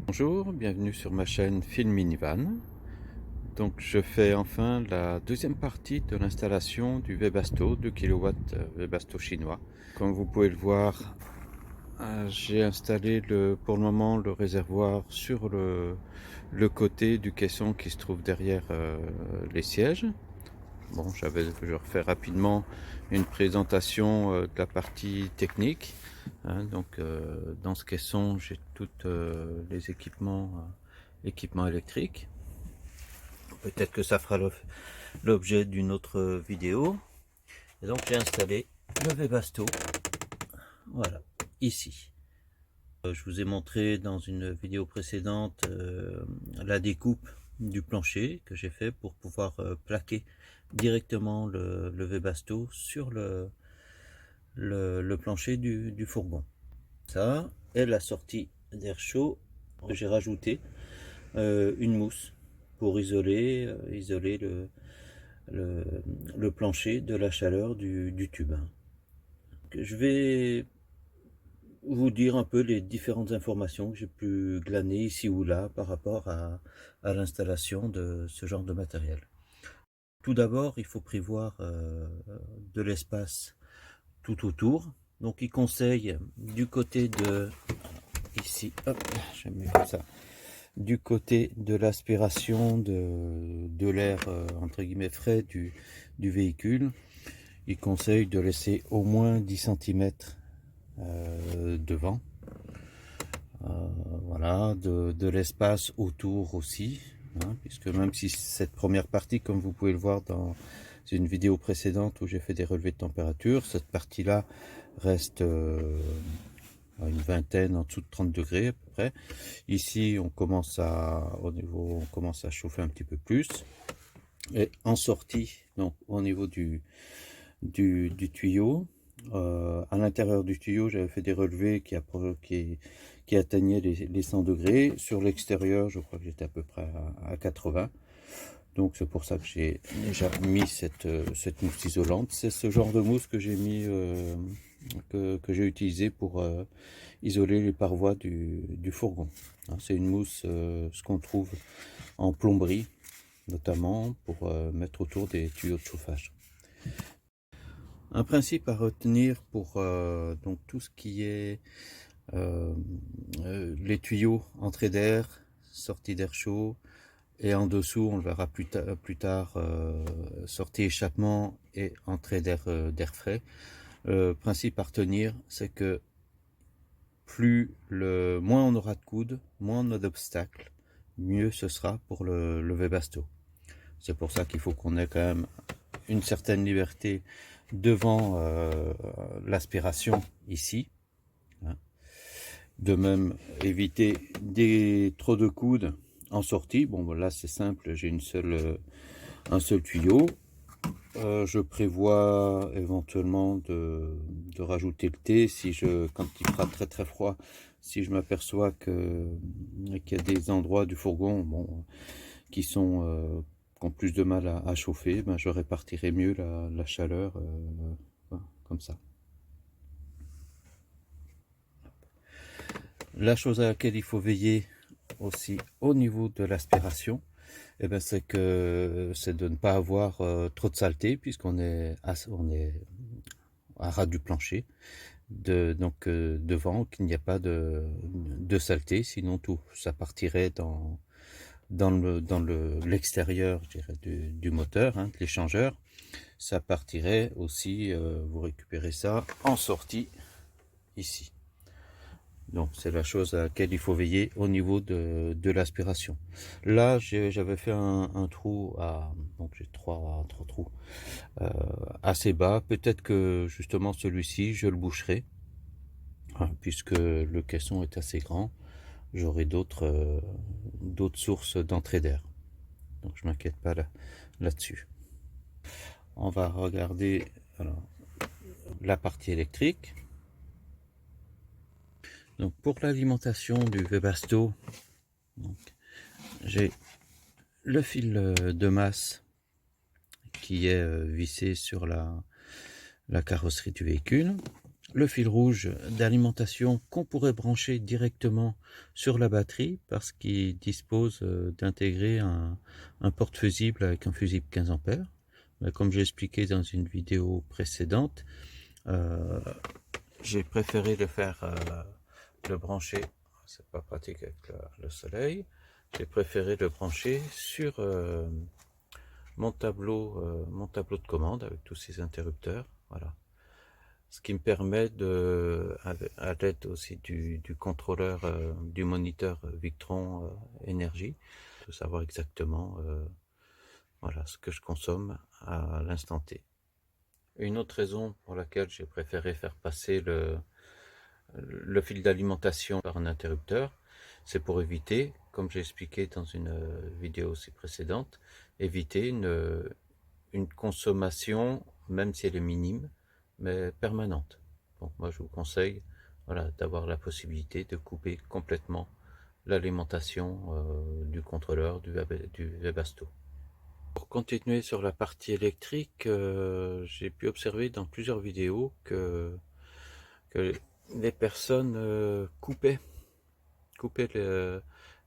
Bonjour, bienvenue sur ma chaîne Film Minivan. Donc je fais enfin la deuxième partie de l'installation du Webasto 2 kW Webasto chinois. Comme vous pouvez le voir, j'ai installé pour le moment le réservoir sur le côté du caisson qui se trouve derrière les sièges. Bon, je refais rapidement une présentation de la partie technique. Donc dans ce caisson, j'ai tous les équipements électriques. Peut-être que ça fera l'objet d'une autre vidéo. Et donc j'ai installé le Webasto, voilà, ici. Je vous ai montré dans une vidéo précédente la découpe du plancher que j'ai fait pour pouvoir plaquer directement le Webasto sur le plancher du fourgon. Ça, et la sortie d'air chaud, j'ai rajouté une mousse pour isoler le plancher de la chaleur du tube. Je vais vous dire un peu les différentes informations que j'ai pu glaner ici ou là par rapport à l'installation de ce genre de matériel. Tout d'abord, il faut prévoir de l'espace tout autour. Donc il conseille du côté de ici, hop, je mets comme ça, du côté de l'aspiration de l'air entre guillemets frais du véhicule, il conseille de laisser au moins 10 cm devant. Voilà, de l'espace autour aussi, puisque même si cette première partie, comme vous pouvez le voir dans une vidéo précédente où j'ai fait des relevés de température, cette partie-là reste à une vingtaine, en dessous de 30 degrés à peu près. Ici, on commence à chauffer un petit peu plus. Et en sortie, donc au niveau du tuyau, à l'intérieur du tuyau, j'avais fait des relevés qui atteignaient les 100 degrés. Sur l'extérieur, je crois que j'étais à peu près à 80. Donc c'est pour ça que j'ai déjà mis cette mousse isolante. C'est ce genre de mousse que j'ai mis, que j'ai utilisé pour isoler les parois du fourgon. C'est une mousse, ce qu'on trouve en plomberie, notamment pour mettre autour des tuyaux de chauffage. Un principe à retenir pour donc tout ce qui est les tuyaux entrée d'air, sortie d'air chaud, et en dessous, on le verra plus tard, sortie échappement et entrée d'air frais. Le principe à retenir, c'est que moins on aura de coudes, moins on a d'obstacles, mieux ce sera pour le Webasto. C'est pour ça qu'il faut qu'on ait quand même une certaine liberté devant l'aspiration ici. De même, éviter trop de coudes en sortie. Bon, là c'est simple, j'ai un seul tuyau. Je prévois éventuellement de rajouter le thé quand il fera très très froid, si je m'aperçois qu'il y a des endroits du fourgon qui ont plus de mal à chauffer, je répartirai mieux la chaleur comme ça. La chose à laquelle il faut veiller aussi au niveau de l'aspiration, c'est de ne pas avoir trop de saleté, puisqu'on est à ras du plancher, devant, qu'il n'y a pas de saleté, sinon tout ça partirait dans l'extérieur, je dirais, du moteur, de l'échangeur. Ça partirait aussi, vous récupérez ça en sortie ici. Donc c'est la chose à laquelle il faut veiller au niveau de l'aspiration. Là j'avais fait un trou donc j'ai trois trous assez bas. Peut-être que justement celui-ci je le boucherai, puisque le caisson est assez grand. J'aurai d'autres sources d'entrée d'air. Donc je m'inquiète pas là-dessus. On va regarder alors, la partie électrique. Donc pour l'alimentation du Webasto, j'ai le fil de masse qui est vissé sur la carrosserie du véhicule. le fil rouge d'alimentation qu'on pourrait brancher directement sur la batterie parce qu'il dispose d'intégrer un porte-fusible avec un fusible 15 ampères. Comme j'ai expliqué dans une vidéo précédente, j'ai préféré le brancher, c'est pas pratique avec le soleil, j'ai préféré le brancher sur mon tableau de commande avec tous ces interrupteurs. Voilà. Ce qui me permet à l'aide aussi du contrôleur, du moniteur Victron Énergie, de savoir exactement voilà, ce que je consomme à l'instant T. Une autre raison pour laquelle j'ai préféré faire passer le fil d'alimentation par un interrupteur, c'est pour éviter, comme j'ai expliqué dans une vidéo aussi précédente, éviter une consommation, même si elle est minime, mais permanente. Donc moi je vous conseille voilà, d'avoir la possibilité de couper complètement l'alimentation du contrôleur du Webasto. Pour continuer sur la partie électrique, j'ai pu observer dans plusieurs vidéos que les personnes coupaient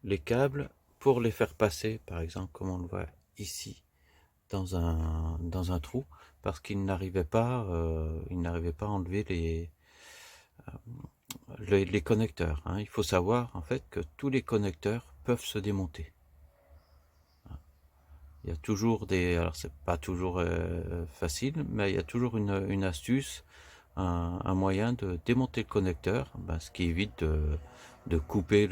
les câbles pour les faire passer, par exemple comme on le voit ici, dans un trou, parce qu'ils n'arrivaient pas à enlever les connecteurs. Hein. Il faut savoir en fait que tous les connecteurs peuvent se démonter. Il y a toujours alors c'est pas toujours facile, mais il y a toujours une astuce, un moyen de démonter le connecteur, ce qui évite de couper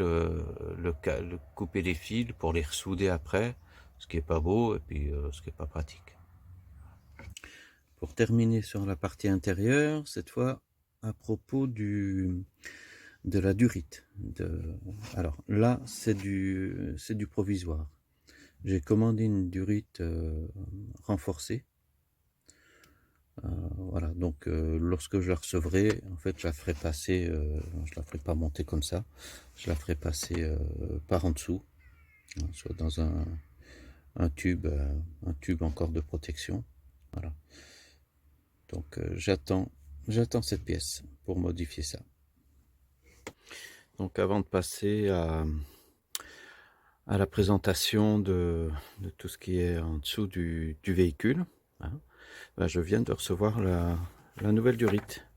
couper les fils pour les ressouder après, ce qui est pas beau et puis ce qui est pas pratique. Pour terminer sur la partie intérieure, cette fois à propos de la durite. Alors là, c'est du provisoire. J'ai commandé une durite renforcée. Voilà, donc lorsque je la recevrai, en fait, je la ferai passer, je la ferai pas monter comme ça, je la ferai passer par en dessous, hein, soit dans un tube encore de protection. Voilà. Donc j'attends cette pièce pour modifier ça. Donc avant de passer à la présentation de tout ce qui est en dessous du véhicule, hein, je viens de recevoir la nouvelle durite.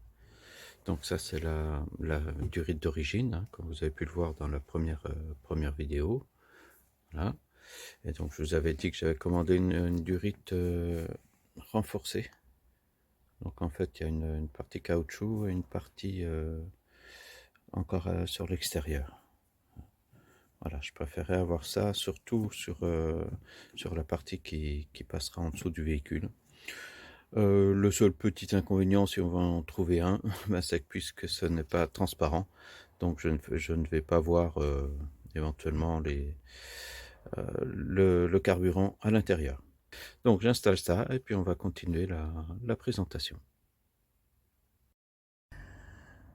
Donc ça c'est la durite d'origine, hein, comme vous avez pu le voir dans la première vidéo. Voilà. Et donc je vous avais dit que j'avais commandé une durite renforcée. Donc en fait il y a une partie caoutchouc et une partie encore sur l'extérieur. Voilà, je préférais avoir ça surtout sur la partie qui passera en dessous du véhicule. Le seul petit inconvénient, si on va en trouver un, c'est que puisque ce n'est pas transparent, donc je ne vais pas voir éventuellement le carburant à l'intérieur. Donc j'installe ça et puis on va continuer la présentation.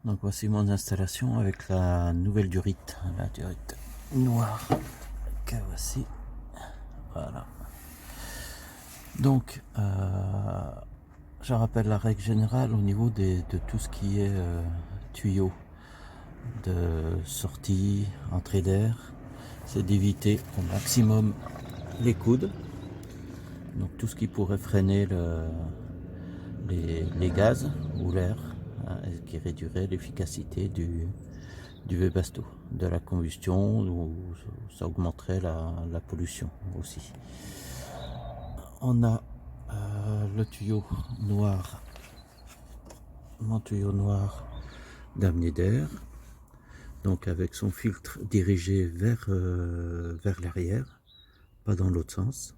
Donc voici mon installation avec la nouvelle durite, la durite noire que voici. Voilà. Donc je rappelle la règle générale au niveau de tout ce qui est tuyaux de sortie, entrée d'air, c'est d'éviter au maximum les coudes, donc tout ce qui pourrait freiner les gaz ou l'air, hein, qui réduirait l'efficacité du Webasto, de la combustion, ou ça augmenterait la pollution aussi. On a le tuyau noir, mon tuyau noir d'amener d'air, donc avec son filtre dirigé vers l'arrière, pas dans l'autre sens,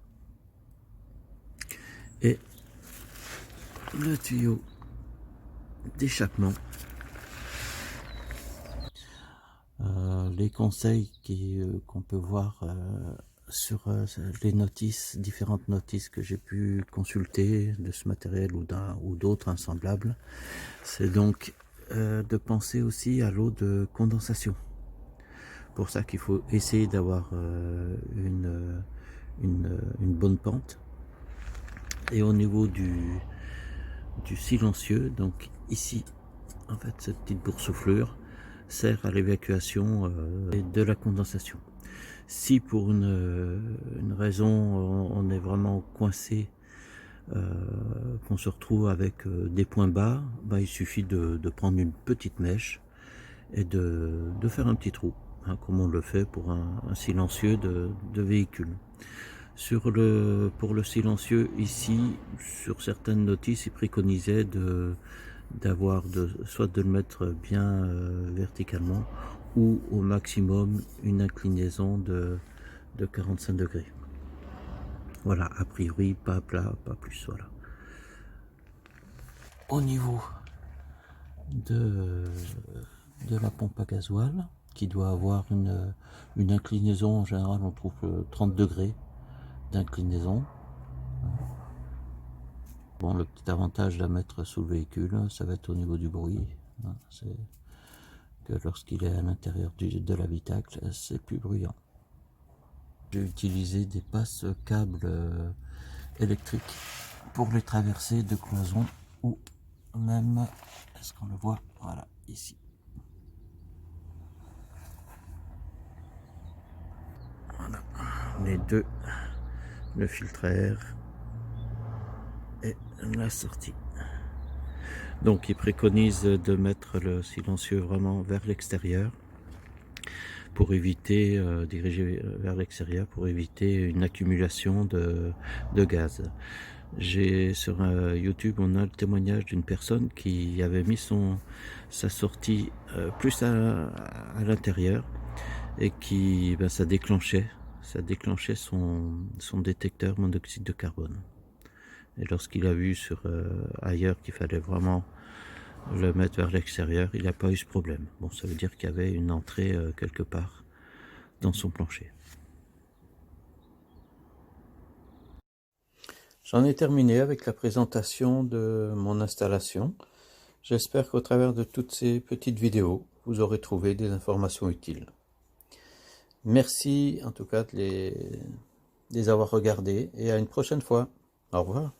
et le tuyau d'échappement. Les conseils qu'on peut voir sur les notices, différentes notices que j'ai pu consulter de ce matériel ou d'autres semblables, c'est donc de penser aussi à l'eau de condensation. Pour ça qu'il faut essayer d'avoir une bonne pente. Et au niveau du silencieux, donc ici En fait, cette petite boursouflure sert à l'évacuation de la condensation. Si pour une raison on est vraiment coincé, qu'on se retrouve avec des points bas, bah, il suffit de prendre une petite mèche et de faire un petit trou, hein, comme on le fait pour un silencieux de véhicule. Pour le silencieux ici, sur certaines notices, il préconisait soit de le mettre bien verticalement ou au maximum une inclinaison de 45 degrés. Voilà, a priori pas plat, pas plus. Voilà. Au niveau de la pompe à gasoil, qui doit avoir une inclinaison, en général on trouve 30 degrés d'inclinaison. Bon, le petit avantage de la mettre sous le véhicule, ça va être au niveau du bruit. C'est que lorsqu'il est à l'intérieur de l'habitacle, c'est plus bruyant. J'ai utilisé des passes câbles électriques pour les traverser de cloisons ou même, est-ce qu'on le voit? Voilà, ici. Voilà, les deux, le filtre à air et la sortie. Donc il préconise de mettre le silencieux vraiment vers l'extérieur pour éviter, diriger vers l'extérieur pour éviter une accumulation de gaz. J'ai sur YouTube, on a le témoignage d'une personne qui avait mis sa sortie plus à l'intérieur et qui, ben, ça déclenchait son détecteur monoxyde de carbone. Et lorsqu'il a vu ailleurs qu'il fallait vraiment le mettre vers l'extérieur, il n'a pas eu ce problème. Bon, ça veut dire qu'il y avait une entrée quelque part dans son plancher. J'en ai terminé avec la présentation de mon installation. J'espère qu'au travers de toutes ces petites vidéos, vous aurez trouvé des informations utiles. Merci en tout cas de les avoir regardées et à une prochaine fois. Au revoir.